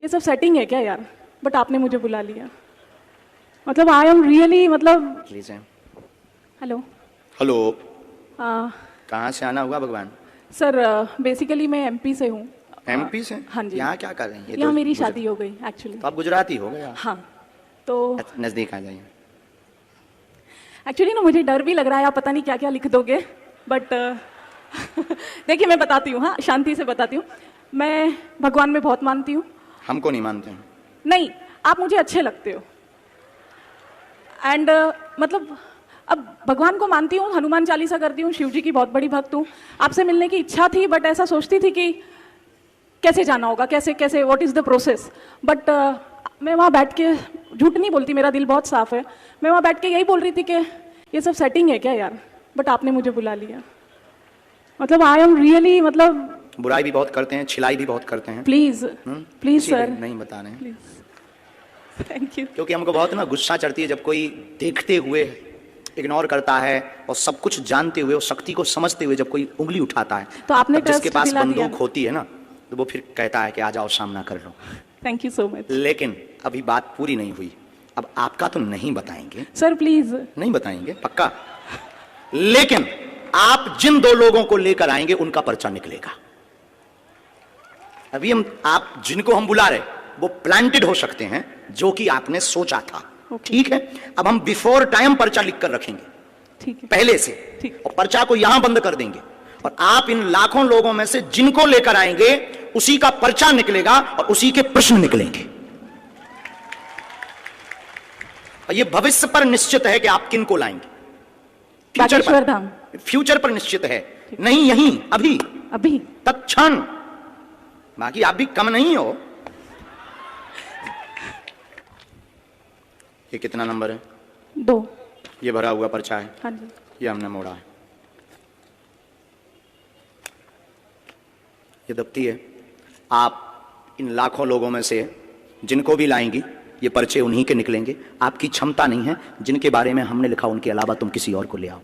ये सब सेटिंग है क्या यार? बट आपने मुझे बुला लिया। मतलब आई एम रियली मतलब हेलो हेलो कहाँ से आना हुआ भगवान? सर बेसिकली मैं एमपी से हूँ। एमपी से? हाँ जी। यहाँ क्या कर रही हैं? यहाँ मेरी शादी हो गई एक्चुअली। तो आप गुजराती हो गए? हाँ तो नजदीक आ जाइए। एक्चुअली ना मुझे डर भी लग रहा है, आप पता नहीं क्या क्या लिख दोगे, बट देखिए मैं बताती हूँ, हाँ शांति से बताती हूँ। मैं भगवान में बहुत मानती हूँ। हमको नहीं मानते हैं। नहीं, आप मुझे अच्छे लगते हो एंड मतलब अब भगवान को मानती हूँ, हनुमान चालीसा करती हूँ, शिव जी की बहुत बड़ी भक्त हूँ। आपसे मिलने की इच्छा थी, बट ऐसा सोचती थी कि कैसे जाना होगा, कैसे कैसे what is the process. But मैं वहाँ बैठ के, झूठ नहीं बोलती, मेरा दिल बहुत साफ है, मैं वहाँ बैठ के यही बोल रही थी कि ये सब सेटिंग है क्या यार? बट आपने मुझे बुला लिया। मतलब आई एम रियली मतलब बुराई भी बहुत करते हैं, छिलाई भी बहुत करते हैं। प्लीज प्लीज सर नहीं बता रहे हैं। Please thank you. क्योंकि हमको बहुत ना गुस्सा चढ़ती है जब कोई देखते हुए इग्नोर करता है और सब कुछ जानते हुए और शक्ति को समझते हुए जब कोई उंगली उठाता है, तो आपने जिसके पास बंदूक होती है ना, तो वो फिर कहता है कि आ जाओ सामना कर लो। Thank you so much. लेकिन अभी बात पूरी नहीं हुई। अब आपका तो नहीं बताएंगे सर, प्लीज नहीं बताएंगे पक्का, लेकिन आप जिन दो लोगों को लेकर आएंगे उनका पर्चा निकलेगा। अभी आप जिनको हम बुला रहे वो प्लांटेड हो सकते हैं, जो कि आपने सोचा था। ठीक है, अब हम बिफोर टाइम पर्चा लिख कर रखेंगे, ठीक है, पहले से, और पर्चा को यहां बंद कर देंगे, और आप इन लाखों लोगों में से जिनको लेकर आएंगे उसी का पर्चा निकलेगा और उसी के प्रश्न निकलेंगे। और ये भविष्य पर निश्चित है कि आप किन को लाएंगे। फ्यूचर पर निश्चित है, नहीं यहीं अभी अभी तत्क्षण। बाकी आप भी कम नहीं हो। ये कितना नंबर है? 2। ये भरा हुआ पर्चा है। हाँ जी। ये हमने मोड़ा है। ये दफ्ती है। आप इन लाखों लोगों में से जिनको भी लाएंगी ये पर्चे उन्हीं के निकलेंगे। आपकी क्षमता नहीं है, जिनके बारे में हमने लिखा उनके अलावा तुम किसी और को ले आओ।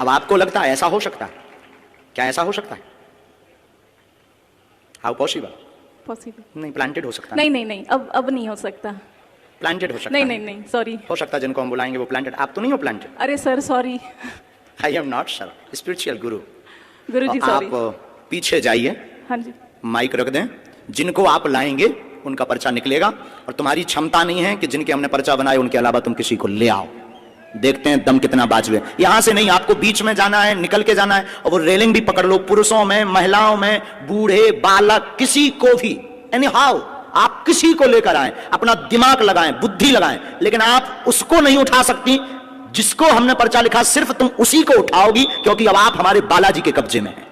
अब आपको लगता है ऐसा हो सकता है? क्या ऐसा हो सकता है? How possible? पॉसिबल नहीं, प्लांटेड हो सकता है। नहीं नहीं नहीं, अब नहीं हो सकता। प्लांटेड हो सकता नहीं है। नहीं नहीं, सॉरी। हो सकता है जिनको हम बुलाएंगे वो प्लांटेड। आप तो नहीं हो प्लांटेड। अरे sir sorry. I am not sir, spiritual Guru. Guru ji sorry. आप पीछे जाइए। हाँ जी। माइक रख दें। जिनको आप लाएंगे उनका पर्चा निकलेगा, और तुम्हारी क्षमता नहीं है कि जिनके हमने पर्चा बनाए उनके अलावा तुम किसी को ले आओ। देखते हैं दम कितना बाजू है। यहां से नहीं, आपको बीच में जाना है, निकल के जाना है, और वो रेलिंग भी पकड़ लो। पुरुषों में, महिलाओं में, बूढ़े, बालक, किसी को भी, एनी हाउ आप किसी को लेकर आए, अपना दिमाग लगाएं, बुद्धि लगाएं, लेकिन आप उसको नहीं उठा सकती जिसको हमने पर्चा लिखा। सिर्फ तुम उसी को उठाओगी, क्योंकि अब आप हमारे बालाजी के कब्जे में हैं।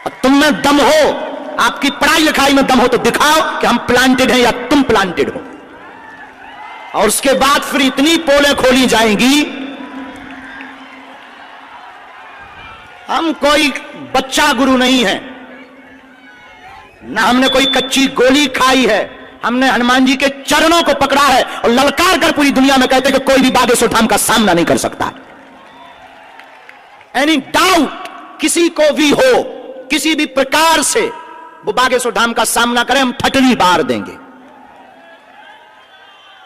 और तुम में दम हो, आपकी पढ़ाई लिखाई में दम हो तो दिखाओ कि हम प्लांटेड हैं या तुम प्लांटेड हो। और उसके बाद फिर इतनी पोलें खोली जाएंगी। हम कोई बच्चा गुरु नहीं है, ना हमने कोई कच्ची गोली खाई है। हमने हनुमान जी के चरणों को पकड़ा है और ललकार कर पूरी दुनिया में कहते कि कोई भी बागेश्वर का सामना नहीं कर सकता। एनी डाउट किसी को भी हो, किसी भी प्रकार से वो बागेश्वर धाम का सामना करें, हम फटरी बार देंगे।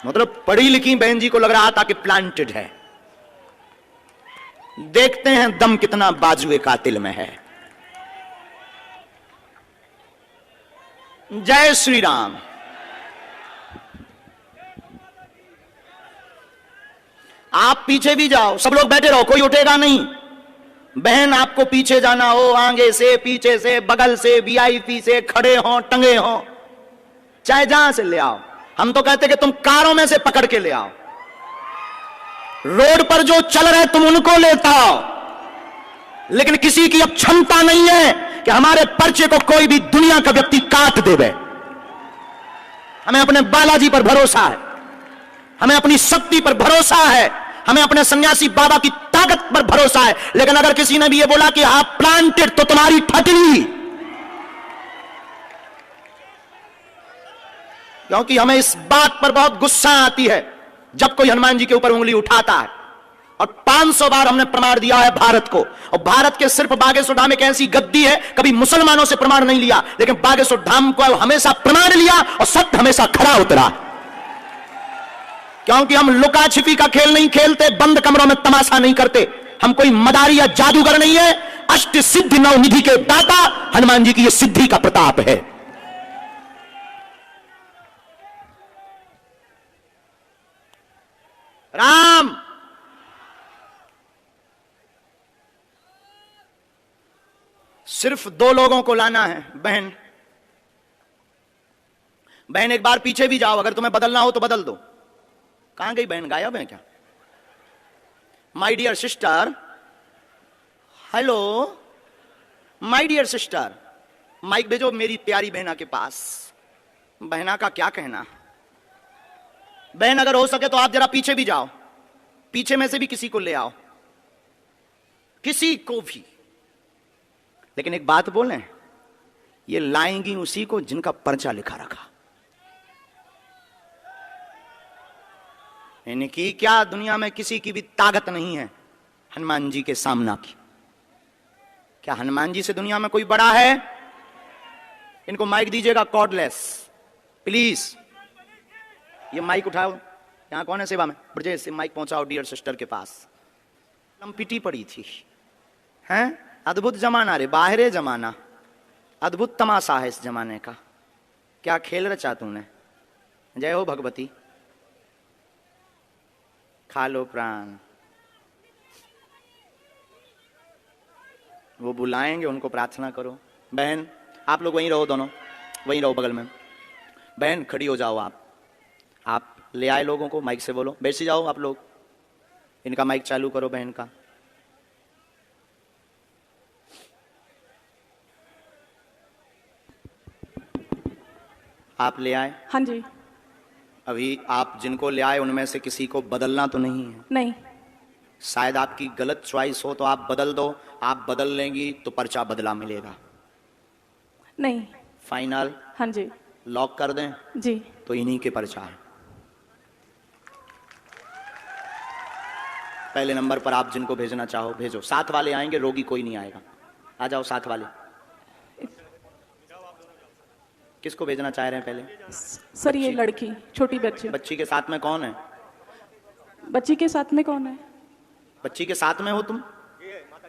मतलब पढ़ी लिखी बहन जी को लग रहा था कि प्लांटेड है। देखते हैं दम कितना बाजुए कातिल में है। जय श्री राम। आप पीछे भी जाओ, सब लोग बैठे रहो, कोई उठेगा नहीं। बहन आपको पीछे जाना हो, आगे से, पीछे से, बगल से, वीआईपी से, खड़े हो, टंगे हो, चाहे जहां से ले आओ। हम तो कहते कि तुम कारों में से पकड़ के ले आओ। रोड पर जो चल रहे तुम उनको लेता आओ। लेकिन किसी की अब क्षमता नहीं है कि हमारे पर्चे को कोई भी दुनिया का व्यक्ति काट देवे। हमें अपने बालाजी पर भरोसा है, हमें अपनी शक्ति पर भरोसा है, हमें अपने सन्यासी बाबा की ताकत पर भरोसा है। लेकिन अगर किसी ने भी ये बोला कि आप प्लांटेड, तो तुम्हारी ठटली। क्योंकि हमें इस बात पर बहुत गुस्सा आती है जब कोई हनुमान जी के ऊपर उंगली उठाता है। और 500 बार हमने प्रमाण दिया है भारत को। और भारत के सिर्फ बागेश्वर धाम एक ऐसी गद्दी है, कभी मुसलमानों से प्रमाण नहीं लिया, लेकिन बागेश्वर धाम को हमेशा प्रमाण लिया और सत्य हमेशा खरा उतरा। क्योंकि हम लुका छिपी का खेल नहीं खेलते, बंद कमरों में तमाशा नहीं करते, हम कोई मदारी या जादूगर नहीं है। अष्ट सिद्धि नवनिधि के दाता हनुमान जी की यह सिद्धि का प्रताप है। राम सिर्फ 2 लोगों को लाना है। बहन बहन एक बार पीछे भी जाओ, अगर तुम्हें बदलना हो तो बदल दो। कहां गई बहन, गायब है क्या? My dear sister, hello my dear sister, mike भेजो मेरी प्यारी बहना के पास। बहना का क्या कहना। बहन अगर हो सके तो आप जरा पीछे भी जाओ, पीछे में से भी किसी को ले आओ, किसी को भी। लेकिन एक बात बोलें, ये लाएंगी उसी को जिनका पर्चा लिखा रखा। इनकी क्या दुनिया में किसी की भी ताकत नहीं है हनुमान जी के सामना की। क्या हनुमान जी से दुनिया में कोई बड़ा है? इनको माइक दीजिएगा कॉर्डलेस प्लीज। ये माइक उठाओ, यहां कौन है सेवा में? ब्रजेश से माइक पहुंचाओ डियर सिस्टर के पास। लंपिटी पड़ी थी हैं। अद्भुत जमाना रे, बाहरे जमाना, अद्भुत तमाशा है इस जमाने का। क्या खेल रचा तूने। जय हो भगवती, खा लो प्राण। वो बुलाएंगे, उनको प्रार्थना करो। बहन आप लोग वहीं रहो, दोनों वहीं रहो बगल में। बहन खड़ी हो जाओ, आप ले आए लोगों को, माइक से बोलो। बैठ जाओ आप लोग, इनका माइक चालू करो बहन का। आप ले आए? हाँ जी। अभी आप जिनको ले आए उनमें से किसी को बदलना तो नहीं है? नहीं। शायद आपकी गलत चॉइस हो तो आप बदल दो। आप बदल लेंगी तो पर्चा बदला मिलेगा। नहीं। फाइनल? हाँ जी। लॉक कर दें? जी। तो इन्हीं के पर्चा है। पहले नंबर पर आप जिनको भेजना चाहो भेजो। साथ वाले आएंगे, रोगी कोई नहीं आएगा। आ जाओ साथ वाले। किसको भेजना चाह रहे हैं पहले? सर ये लड़की, छोटी बच्ची। बच्ची के साथ में कौन है? बच्ची के साथ में कौन है? बच्ची के साथ में हो तुम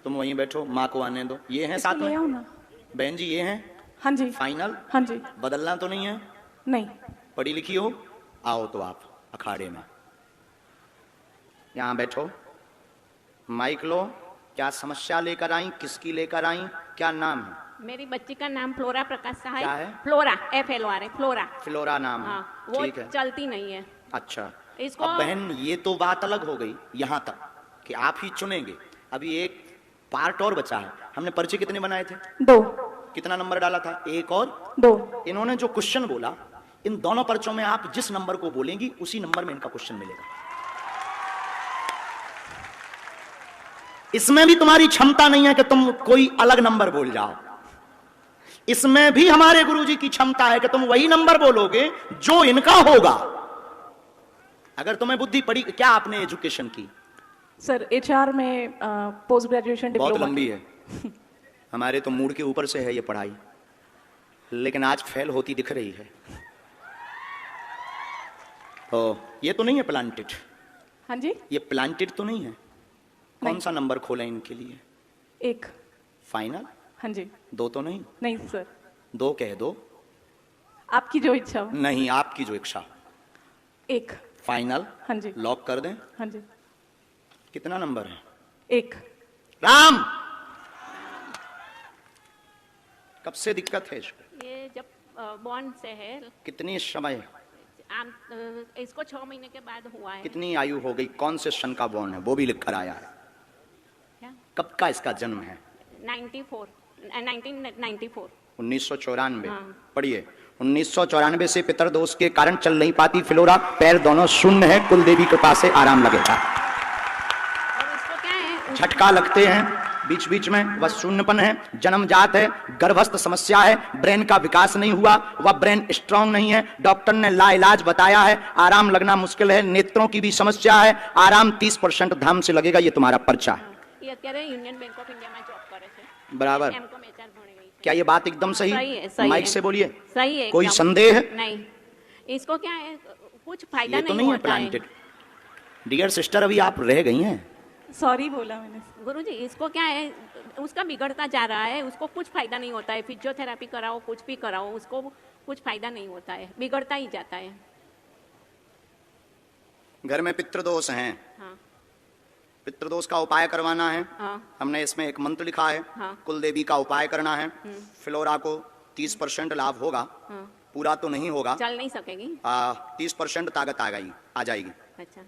वहीं बैठो, माँ को आने दो। ये हैं साथ में? ना बहन जी ये हैं? हाँ जी। फाइनल? हाँ जी। बदलना तो नहीं है? नहीं। पढ़ी लिखी हो? आओ तो आप अखाड़े में यहां बैठो, माइक लो। क्या समस्या लेकर आई, किसकी लेकर आई, क्या नाम है? मेरी बच्ची का नाम फ्लोरा प्रकाश सहाय। क्या है? Flora, FLORA, flora. फ्लोरा नाम है। हाँ, वो ठीक है। चलती नहीं है। अच्छा इसको अब बहन ये तो बात अलग हो गई यहां तक कि आप ही चुनेंगे। अभी एक पार्ट और बचा है। हमने पर्चे कितने बनाए थे? 2। कितना नंबर डाला था? 1 और 2। इन्होंने जो क्वेश्चन बोला, इन दोनों पर्चों में आप जिस नंबर को बोलेंगी उसी नंबर में इनका क्वेश्चन मिलेगा। इसमें भी तुम्हारी क्षमता नहीं है कि तुम कोई अलग नंबर बोल जाओ। इसमें भी हमारे गुरुजी की क्षमता है कि तुम वही नंबर बोलोगे जो इनका होगा। अगर तुम्हें बुद्धि पड़ी। क्या आपने एजुकेशन की? सर HR में पोस्ट ग्रेजुएशन डिप्लोमा। बहुत लंबी है। हमारे तो मूड के ऊपर से है ये पढ़ाई, लेकिन आज फेल होती दिख रही है। ओ, ये तो नहीं है प्लांटेड? हाँ जी। ये प्लांटेड तो नहीं है? कौन सा नंबर खोलें इनके लिए? 1। फाइनल? हाँ जी। 2 तो नहीं? नहीं सर। 2 कह दो। आपकी जो इच्छा हो। नहीं, आपकी जो इच्छा। 1। फाइनल? हाँ जी। लॉक कर दें? हाँ जी। कितना नंबर है? 1। राम कब से दिक्कत है इसको? ये जब बॉन्ड से है। कितनी समय? इसको 6 महीने के बाद हुआ है। कितनी आयु हो गई? कौन से सन का बॉर्न है वो भी लिख कर आया है? क्या? कब का इसका जन्म है? 1994। 1994। हाँ। पढ़िए। 1994 से पितर दोष के कारण चल नहीं पाती फ्लोरा, पैर दोनों शून्य है, कुल देवी कृपा से आराम लगेगा। और इसको क्या है? झटका लगते हैं, बीच बीच में वह शून्यपन है, जन्मजात है, गर्भस्थ समस्या है, ब्रेन का विकास नहीं हुआ, वह ब्रेन स्ट्रांग नहीं है, डॉक्टर ने लाइलाज बताया है, आराम लगना मुश्किल है, नेत्रों की भी समस्या है, आराम 30% धाम से लगेगा। ये तुम्हारा पर्चा है। ये અત્યારે યુનિયન બેંક ઓફ ઇન્ડિયામાં જોબ કરે છે। बराबर। એમકોમ એચઆર ભણી ગઈ છે। क्या ये बात एकदम सही? सही है, सही माइक है। से बोलिए। सही है कोई एकदम। संदेह? नहीं, इसको क्या है, कुछ फायदा ये तो नहीं नहीं है होता है। प्लांटेड। डियर सिस्टर, अभी आप रह गई हैं। सॉरी बोला मैंने। गुरुजी, इसको क्या है, उसका बिगड़ता जा रहा है, उसको कुछ फायदा नहीं होता है। फिजियोथेरेपी कराओ, कुछ भी कराओ, उसको कुछ फायदा नहीं होता है, बिगड़ता ही जाता है। घर में पितृदोष हैं, हाँ पितृदोष का उपाय करवाना है। हाँ हमने इसमें एक मंत्र लिखा है, हाँ। कुल देवी का उपाय करना है। फ्लोरा को 30% लाभ होगा, हाँ। पूरा तो नहीं होगा, चल नहीं सकेगी। 30% ताकत आ जाएगी। अच्छा,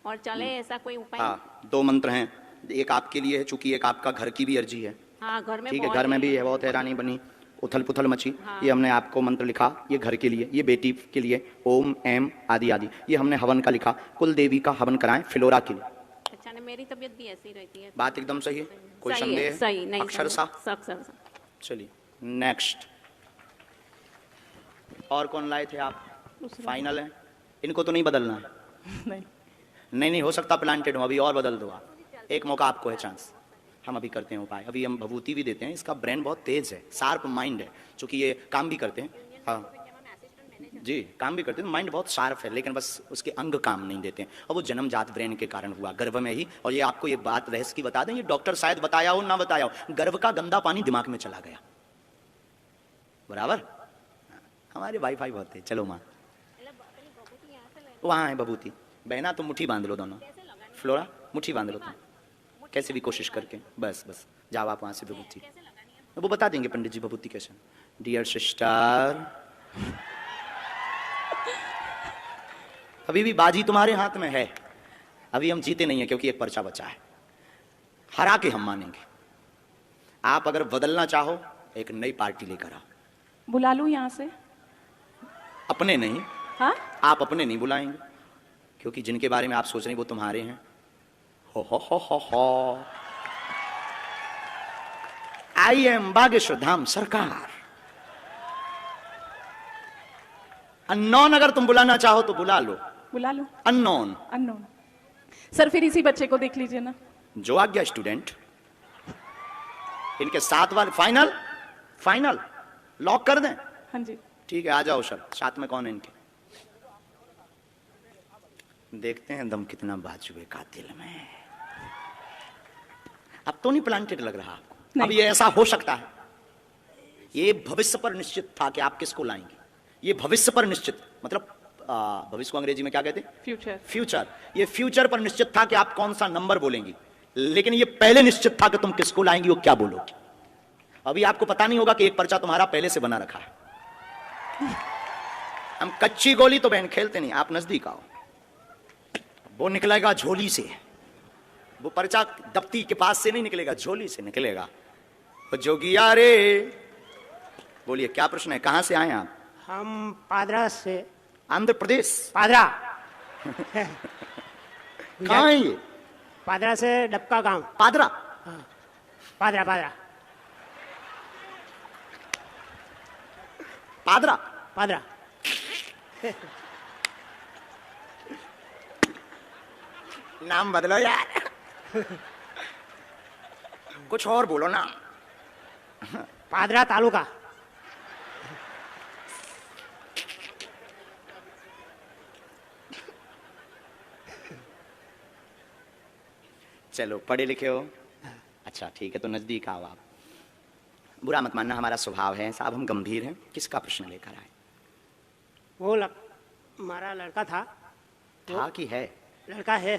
और चले ऐसा कोई उपाय? हाँ, 2 मंत्र हैं, एक आपके लिए है, चूंकि एक आपका घर की भी अर्जी है। हाँ, घर में ठीक है, बहुत घर में भी है, बहुत हैरानी बनी, उथल पुथल मची। हाँ। ये हमने आपको मंत्र लिखा, ये घर के लिए, ये बेटी के लिए, ओम एम आदि आदि। ये हमने हवन का लिखा, कुल देवी का हवन कराएं फ्लोरा के लिए। अच्छा, ने मेरी तबीयत भी ऐसी रहती है। बात एकदम सही है, कोई सही संदेह है, है? सही नहीं, अक्षरशः। अक्षरशः। चलिए नेक्स्ट। और कौन लाए थे आप? फाइनल है, इनको तो नहीं बदलना है। नहीं, नहीं हो सकता प्लांटेड हो, अभी और बदल दो आप, एक मौका आपको है, चांस। हम अभी करते हैं उपाय, अभी हम भभूति भी देते हैं। इसका ब्रेन बहुत तेज है, शार्प माइंड है, क्योंकि ये काम भी करते हैं। हाँ जी, काम भी करते हैं, माइंड बहुत शार्प है, लेकिन बस उसके अंग काम नहीं देते हैं, और वो जन्मजात ब्रेन के कारण हुआ, गर्भ में ही। और ये आपको ये बात रहस्य की बता दें, ये डॉक्टर शायद बताया हो ना बताया हो, गर्भ का गंदा पानी दिमाग में चला गया। बराबर, हमारे वाईफाई बहुत है। चलो माँ, वहाँ है बबूती, बहना तुम मुट्ठी बांध लो दोनों, फ्लोरा मुट्ठी बांध लो तुम, कैसे भी कोशिश करके, बस बस जाओ आप वहाँ से बबूती, वो बता देंगे पंडित जी बबूती कैसे। डियर सिस्टर, अभी भी बाजी तुम्हारे हाथ में है, अभी हम जीते नहीं है, क्योंकि एक पर्चा बचा है, हरा के हम मानेंगे। आप अगर बदलना चाहो, एक नई पार्टी लेकर आओ। बुला लूं यहाँ से? अपने नहीं, हाँ, आप अपने नहीं बुलाएंगे, क्योंकि जिनके बारे में आप सोच रहे हैं वो तुम्हारे हैं। हो आई एम बागेश्वर धाम सरकार। अननोन अगर तुम बुलाना चाहो तो बुला लो, बुला लूं? अननोन। अननोन। सर फिर इसी बच्चे को देख लीजिए ना। जो आज्ञा स्टूडेंट, इनके 7 वाले फाइनल, फाइनल लॉक कर दें। हाँ जी। ठीक है, आ जाओ सर, साथ में कौन है इनके? देखते हैं दम कितना बाजुए का दिल में। अब तो नहीं प्लांटेड लग रहा आपको? अब ये ऐसा हो सकता है, ये भविष्य पर निश्चित था कि आप किसको लाएंगे। ये भविष्य पर निश्चित, मतलब भविष्य को अंग्रेजी में क्या कहते हैं? फ्यूचर। फ्यूचर। ये फ्यूचर पर निश्चित था कि आप कौन सा नंबर बोलेंगी, लेकिन ये पहले निश्चित था कि तुम किसको लाएंगी और क्या बोलोगी। अभी आपको पता नहीं होगा कि एक पर्चा तुम्हारा पहले से बना रखा है। हम कच्ची गोली तो बहन खेलते नहीं, आप नजदीक आओ, वो निकलेगा झोली से, वो पर्चा दफ्ती के पास से नहीं निकलेगा, झोली से निकलेगा। जोगिया रे, बोलिए क्या प्रश्न है, कहां से आए आप? हम पादरा से। आंध्र प्रदेश? पादरा। कहाँ है ये? पादरा से डबका गांव। पादरा? हाँ, पादरा पादरा पादरा पादरा। नाम बदलो यार, कुछ और बोलो ना। पादरा तालुका। चलो पढ़े लिखे हो, अच्छा ठीक है, तो नजदीक आओ आप। बुरा मत मानना, हमारा स्वभाव है साहब, हम गंभीर हैं। किसका प्रश्न लेकर आए? वो हमारा लड़का था कि है? लड़का है,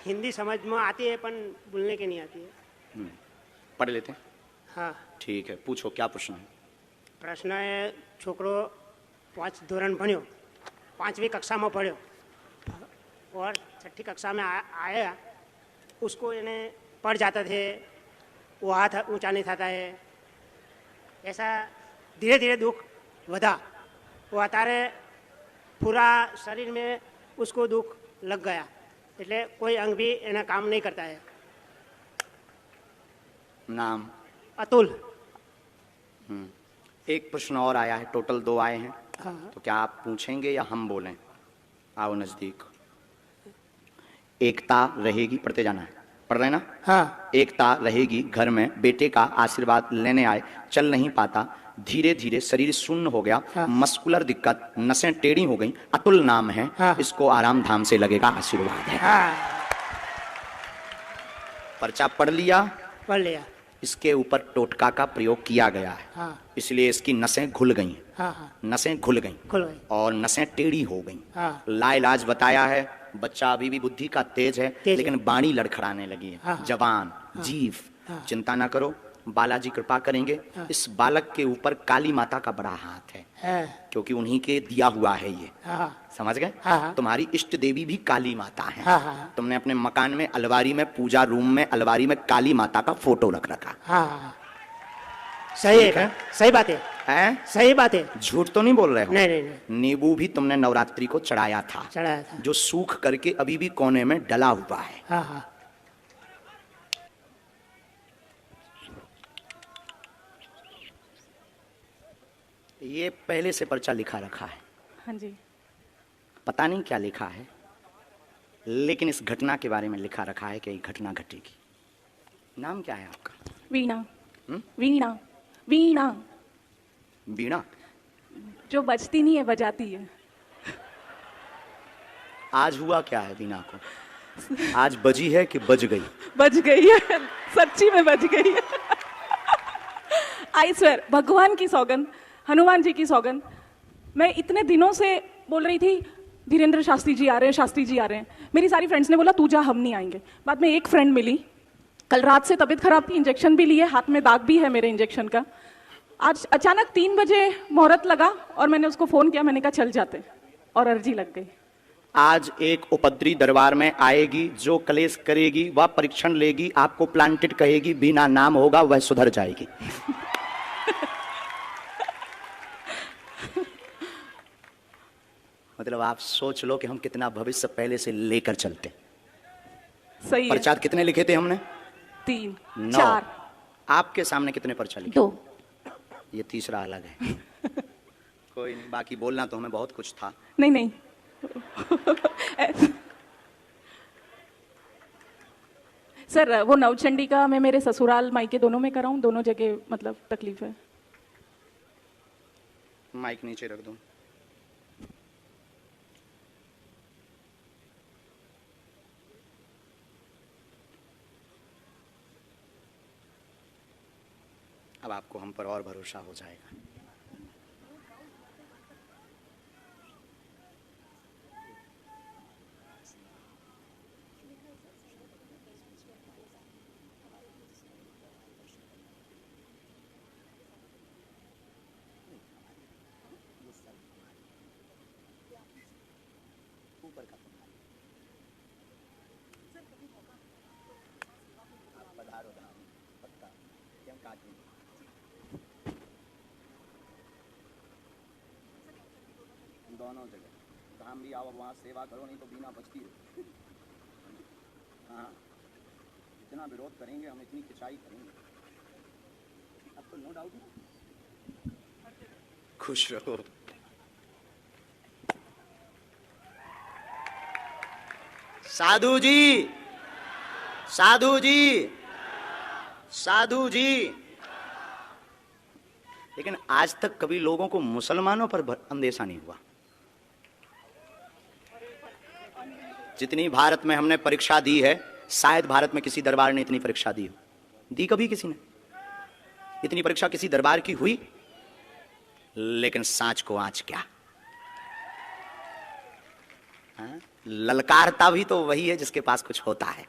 हिंदी समझ में आती है पर बोलने की नहीं आती है। पढ़ लेते हैं। हाँ, ठीक है, पूछो क्या प्रश्न है। प्रश्न है, छोकरो 5 ધોરણ ભણ્યો, 5वीं कक्षा में पढ़ो और 6ठी कक्षा में आया, उसको इन्हें पढ़ जाते थे, वो हाथ ऊंचा नहीं था है, ऐसा धीरे धीरे दुख बढ़ा। वो अतारे पूरा शरीर में उसको दुख लग गया, એટલે कोई अंग भी एना काम नहीं करता है। नाम? अतुल। एक प्रश्न और आया है, टोटल 2 आए हैं। हाँ। तो क्या आप पूछेंगे या हम बोलें? आओ नजदीक। एकता रहेगी, पढ़ते जाना है, पढ़ रहे हैं ना? हाँ। एकता रहेगी घर में, बेटे का आशीर्वाद लेने आए, चल नहीं पाता, धीरे धीरे शरीर शून्य हो गया, हाँ। मस्कुलर दिक्कत, नसें टेढ़ी हो गई, अतुल नाम है, हाँ। इसको आराम धाम से लगेगा आशीर्वाद है। हाँ। पर्चा पढ़ लिया, पढ़ लिया। इसके ऊपर टोटका का प्रयोग किया गया है, हाँ। इसलिए इसकी नसें घुल गई, हाँ। हाँ। नसें खुल गई खुल गई। और नसें टेढ़ी हो गई। हाँ। लाइलाज बताया है, बच्चा अभी भी बुद्धि का तेज है, तेज लेकिन वाणी लड़खड़ाने लगी है। हाँ। जवान, जीव, हाँ। चिंता ना करो, बालाजी कृपा करेंगे। हाँ। इस बालक के ऊपर काली माता का बड़ा हाथ है, क्योंकि उन्हीं के दिया हुआ है ये। हाँ। समझ गए? हाँ। तुम्हारी इष्ट देवी भी काली माता है। हाँ। हाँ। तुमने अपने मकान में अलमारी में, पूजा रूम में अलमारी में काली माता का फोटो रख रखा हाँ। सही है, सही बात है। है? सही बात है। झूठ तो नहीं बोल रहे हो? नहीं नहीं नहीं, नींबू भी तुमने नवरात्रि को चढ़ाया था, चढ़ाया था। जो सूख करके अभी भी कोने में डला हुआ है। हाँ। हाँ। ये पहले से पर्चा लिखा रखा है, हाँ जी। पता नहीं क्या लिखा है, लेकिन इस घटना के बारे में लिखा रखा है कि ये घटना घटेगी। नाम क्या है आपका? वीणा। हम्म? वीणा। वीणा वीणा। जो बजती नहीं है, बजाती है। आज हुआ क्या है वीणा को? आज बजी है कि बज गई? बज गई है, सच्ची में बज गई है। आई स्वेर, भगवान की सौगंध, हनुमान जी की सौगंध, मैं इतने दिनों से बोल रही थी धीरेन्द्र शास्त्री जी आ रहे हैं, शास्त्री जी आ रहे हैं। मेरी सारी फ्रेंड्स ने बोला तू जा, हम नहीं आएंगे। बाद में एक फ्रेंड मिली, कल रात से तबीयत खराब थी, इंजेक्शन भी लिए, हाथ में दाग भी है मेरे इंजेक्शन का। आज अचानक 3 बजे मुहूर्त लगा और मैंने उसको फोन किया, मैंने कहा चल जाते, और अर्जी लग गई। आज एक उपद्री दरबार में आएगी, जो कलेश करेगी वह परीक्षण लेगी, आपको प्लांटेड कहेगी, बिना नाम होगा वह सुधर जाएगी। मतलब आप सोच लो कि हम कितना भविष्य पहले से लेकर चलते। सही है। पर्चा कितने लिखे थे हमने? 3 9। 4 आपके सामने कितने पर्चा लिखे? 2। ये तीसरा अलग है। कोई नहीं, बाकी बोलना तो हमें बहुत कुछ था। नहीं नहीं। सर वो नवचंडी का मैं मेरे ससुराल मायके दोनों में कराऊं, दोनों जगह मतलब तकलीफ है। माइक नीचे रख दो। अब आपको हम पर और भरोसा हो जाएगा। दोनों जगह धाम भी आओ, वहाँ सेवा करो, नहीं तो बिना बचती है। हाँ, इतना विरोध करेंगे हम, इतनी खिंचाई करेंगे, अब तो नो डाउट। खुश रहो। साधु जी, साधु जी, साधु जी। लेकिन आज तक कभी लोगों को मुसलमानों पर अंदेशा नहीं हुआ। जितनी भारत में हमने परीक्षा दी है, शायद भारत में किसी दरबार ने इतनी परीक्षा दी हो। दी कभी किसी ने? इतनी परीक्षा किसी दरबार की हुई? लेकिन सांच को आंच क्या? हाँ? ललकारता भी तो वही है जिसके पास कुछ होता है।